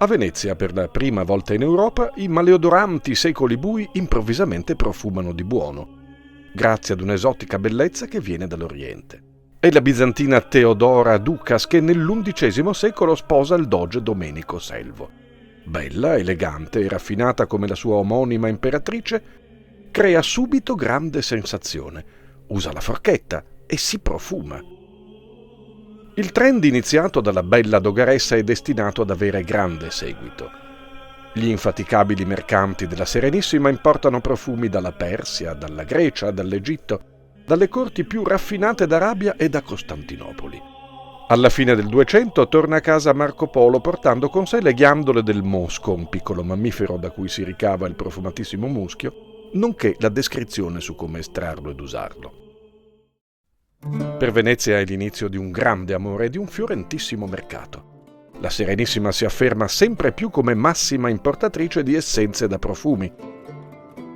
A Venezia, per la prima volta in Europa, i maleodoranti secoli bui improvvisamente profumano di buono, grazie ad un'esotica bellezza che viene dall'Oriente. È la bizantina Teodora Ducas che nell'XI secolo sposa il doge Domenico Selvo. Bella, elegante e raffinata come la sua omonima imperatrice, crea subito grande sensazione, usa la forchetta e si profuma. Il trend iniziato dalla bella dogaressa è destinato ad avere grande seguito. Gli infaticabili mercanti della Serenissima importano profumi dalla Persia, dalla Grecia, dall'Egitto, dalle corti più raffinate d'Arabia e da Costantinopoli. Alla fine del 200 torna a casa Marco Polo portando con sé le ghiandole del mosco, un piccolo mammifero da cui si ricava il profumatissimo muschio, nonché la descrizione su come estrarlo ed usarlo. Per Venezia è l'inizio di un grande amore e di un fiorentissimo mercato. La Serenissima si afferma sempre più come massima importatrice di essenze da profumi.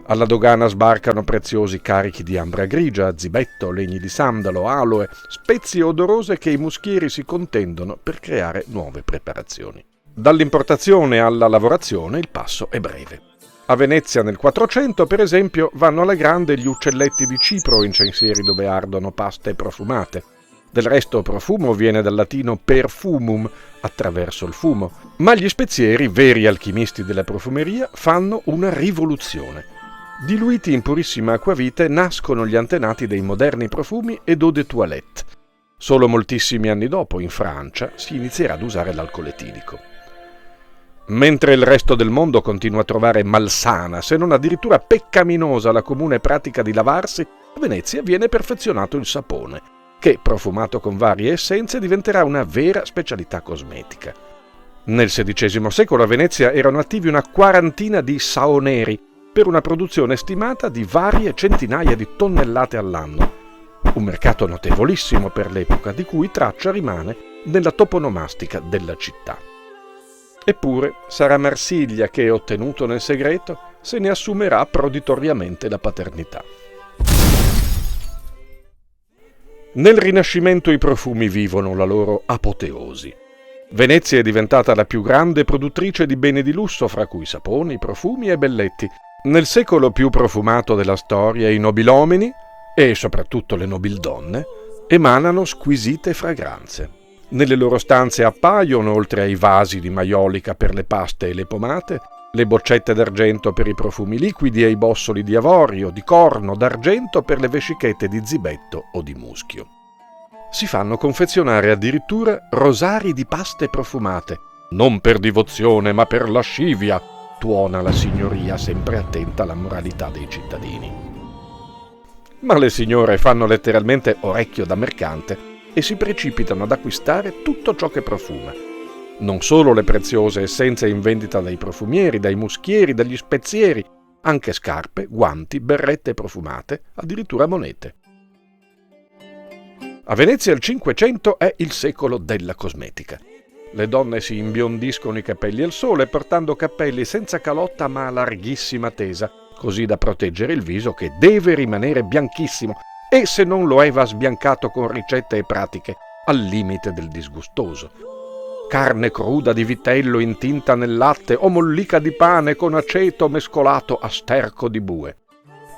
Alla dogana sbarcano preziosi carichi di ambra grigia, zibetto, legni di sandalo, aloe, spezie odorose che i muschieri si contendono per creare nuove preparazioni. Dall'importazione alla lavorazione il passo è breve. A Venezia nel 400, per esempio, vanno alla grande gli uccelletti di Cipro, incensieri dove ardono paste profumate. Del resto profumo viene dal latino perfumum, attraverso il fumo. Ma gli spezieri, veri alchimisti della profumeria, fanno una rivoluzione. Diluiti in purissima acquavite nascono gli antenati dei moderni profumi ed eau de toilette. Solo moltissimi anni dopo, in Francia, si inizierà ad usare l'alcol etilico. Mentre il resto del mondo continua a trovare malsana, se non addirittura peccaminosa, la comune pratica di lavarsi, a Venezia viene perfezionato il sapone, che, profumato con varie essenze, diventerà una vera specialità cosmetica. Nel XVI secolo a Venezia erano attivi una quarantina di saoneri, per una produzione stimata di varie centinaia di tonnellate all'anno. Un mercato notevolissimo per l'epoca, di cui traccia rimane nella toponomastica della città. Eppure sarà Marsiglia che, ottenuto nel segreto, se ne assumerà proditoriamente la paternità. Nel Rinascimento i profumi vivono la loro apoteosi. Venezia è diventata la più grande produttrice di beni di lusso, fra cui saponi, profumi e belletti. Nel secolo più profumato della storia i nobilomini, e soprattutto le nobildonne, emanano squisite fragranze. Nelle loro stanze appaiono, oltre ai vasi di maiolica per le paste e le pomate, le boccette d'argento per i profumi liquidi e i bossoli di avorio, di corno, d'argento per le vescichette di zibetto o di muschio. Si fanno confezionare addirittura rosari di paste profumate, non per divozione ma per lascivia, tuona la signoria sempre attenta alla moralità dei cittadini. Ma le signore fanno letteralmente orecchio da mercante e si precipitano ad acquistare tutto ciò che profuma. Non solo le preziose essenze in vendita dai profumieri, dai muschieri, dagli spezieri, anche scarpe, guanti, berrette profumate, addirittura monete. A Venezia il Cinquecento è il secolo della cosmetica. Le donne si imbiondiscono i capelli al sole portando cappelli senza calotta ma a larghissima tesa, così da proteggere il viso che deve rimanere bianchissimo e se non lo è va sbiancato con ricette e pratiche al limite del disgustoso. Carne cruda di vitello intinta nel latte o mollica di pane con aceto mescolato a sterco di bue.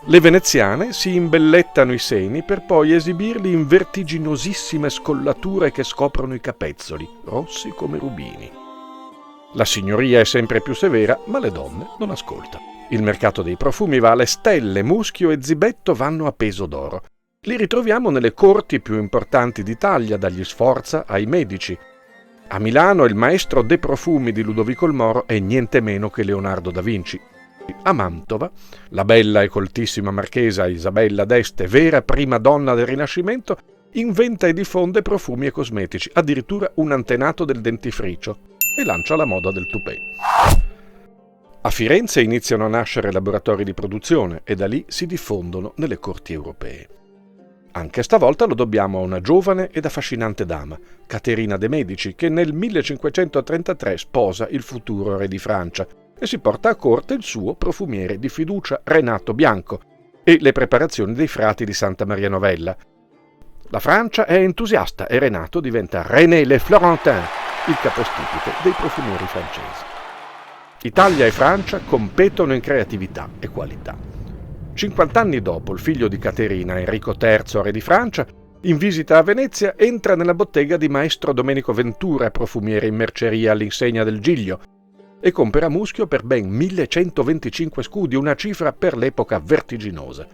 Le veneziane si imbellettano i seni per poi esibirli in vertiginosissime scollature che scoprono i capezzoli, rossi come rubini. La signoria è sempre più severa, ma le donne non ascoltano. Il mercato dei profumi va alle stelle, muschio e zibetto vanno a peso d'oro. Li ritroviamo nelle corti più importanti d'Italia, dagli Sforza ai Medici. A Milano il maestro dei profumi di Ludovico il Moro è niente meno che Leonardo da Vinci. A Mantova, la bella e coltissima marchesa Isabella d'Este, vera prima donna del Rinascimento, inventa e diffonde profumi e cosmetici, addirittura un antenato del dentifricio, e lancia la moda del tupè. A Firenze iniziano a nascere laboratori di produzione e da lì si diffondono nelle corti europee. Anche stavolta lo dobbiamo a una giovane ed affascinante dama, Caterina de' Medici, che nel 1533 sposa il futuro re di Francia e si porta a corte il suo profumiere di fiducia Renato Bianco e le preparazioni dei frati di Santa Maria Novella. La Francia è entusiasta e Renato diventa René Le Florentin, il capostipite dei profumieri francesi. Italia e Francia competono in creatività e qualità. 50 anni dopo, il figlio di Caterina, Enrico III, re di Francia, in visita a Venezia, entra nella bottega di maestro Domenico Ventura, profumiere in merceria all'insegna del Giglio, e compra a muschio per ben 1125 scudi, una cifra per l'epoca vertiginosa.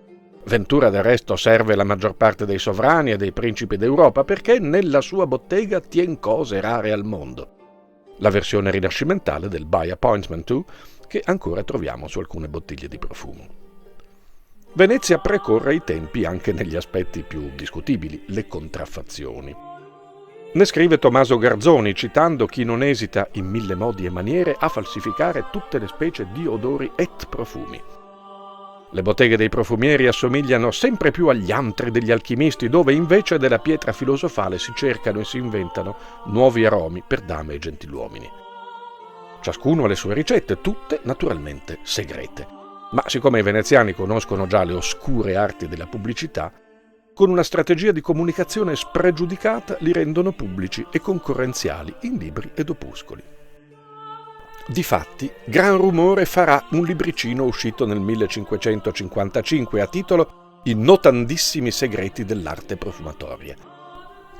Ventura del resto serve la maggior parte dei sovrani e dei principi d'Europa perché nella sua bottega tien cose rare al mondo. La versione rinascimentale del By Appointment To, che ancora troviamo su alcune bottiglie di profumo. Venezia precorre i tempi anche negli aspetti più discutibili, le contraffazioni. Ne scrive Tommaso Garzoni, citando chi non esita in mille modi e maniere a falsificare tutte le specie di odori et profumi. Le botteghe dei profumieri assomigliano sempre più agli antri degli alchimisti, dove invece della pietra filosofale si cercano e si inventano nuovi aromi per dame e gentiluomini. Ciascuno ha le sue ricette, tutte naturalmente segrete. Ma siccome i veneziani conoscono già le oscure arti della pubblicità, con una strategia di comunicazione spregiudicata li rendono pubblici e concorrenziali in libri ed opuscoli. Difatti, gran rumore farà un libricino uscito nel 1555 a titolo I notandissimi segreti dell'arte profumatoria.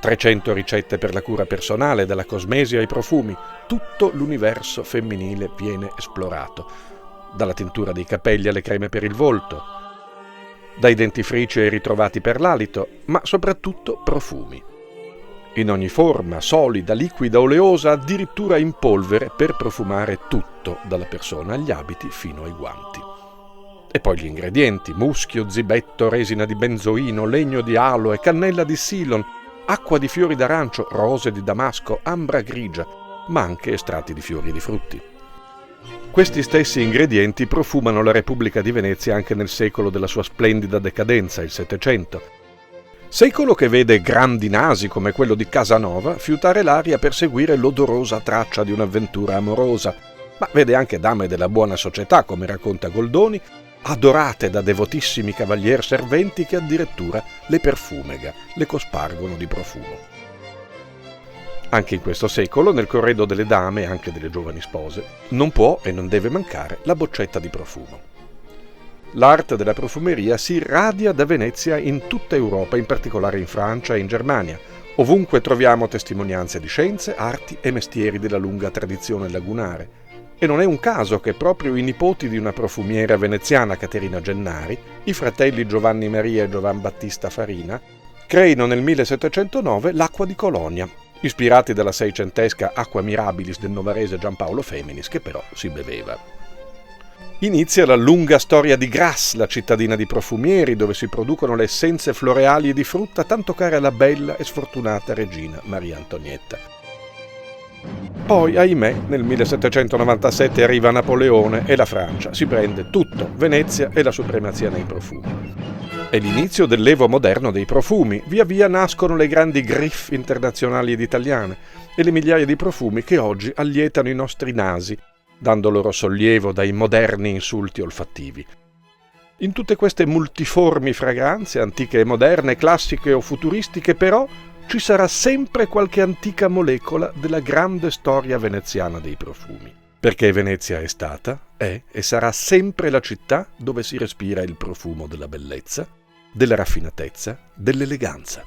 300 ricette per la cura personale, dalla cosmesi ai profumi, tutto l'universo femminile viene esplorato, dalla tintura dei capelli alle creme per il volto, dai dentifrici ai ritrovati per l'alito, ma soprattutto profumi. In ogni forma, solida, liquida, oleosa, addirittura in polvere per profumare tutto, dalla persona agli abiti fino ai guanti. E poi gli ingredienti: muschio, zibetto, resina di benzoino, legno di aloe, cannella di Ceylon, acqua di fiori d'arancio, rose di damasco, ambra grigia, ma anche estratti di fiori e di frutti. Questi stessi ingredienti profumano la Repubblica di Venezia anche nel secolo della sua splendida decadenza, il Settecento. Secolo che vede grandi nasi come quello di Casanova fiutare l'aria per seguire l'odorosa traccia di un'avventura amorosa, ma vede anche dame della buona società, come racconta Goldoni, adorate da devotissimi cavalier serventi che addirittura le perfumega, le cospargono di profumo. Anche in questo secolo, nel corredo delle dame e anche delle giovani spose, non può e non deve mancare la boccetta di profumo. L'arte della profumeria si irradia da Venezia in tutta Europa, in particolare in Francia e in Germania. Ovunque troviamo testimonianze di scienze, arti e mestieri della lunga tradizione lagunare. E non è un caso che proprio i nipoti di una profumiera veneziana, Caterina Gennari, i fratelli Giovanni Maria e Giovan Battista Farina, creino nel 1709 l'acqua di Colonia, ispirati dalla seicentesca Aqua Mirabilis del novarese Giampaolo Feminis, che però si beveva. Inizia la lunga storia di Grasse, la cittadina di profumieri, dove si producono le essenze floreali e di frutta tanto care alla bella e sfortunata regina Maria Antonietta. Poi, ahimè, nel 1797 arriva Napoleone e la Francia si prende tutto, Venezia e la supremazia nei profumi. È l'inizio dell'evo moderno dei profumi, via via nascono le grandi griffe internazionali ed italiane e le migliaia di profumi che oggi allietano i nostri nasi, dando loro sollievo dai moderni insulti olfattivi. In tutte queste multiformi fragranze, antiche e moderne, classiche o futuristiche, però, ci sarà sempre qualche antica molecola della grande storia veneziana dei profumi. Perché Venezia è stata, è e sarà sempre la città dove si respira il profumo della bellezza, della raffinatezza, dell'eleganza.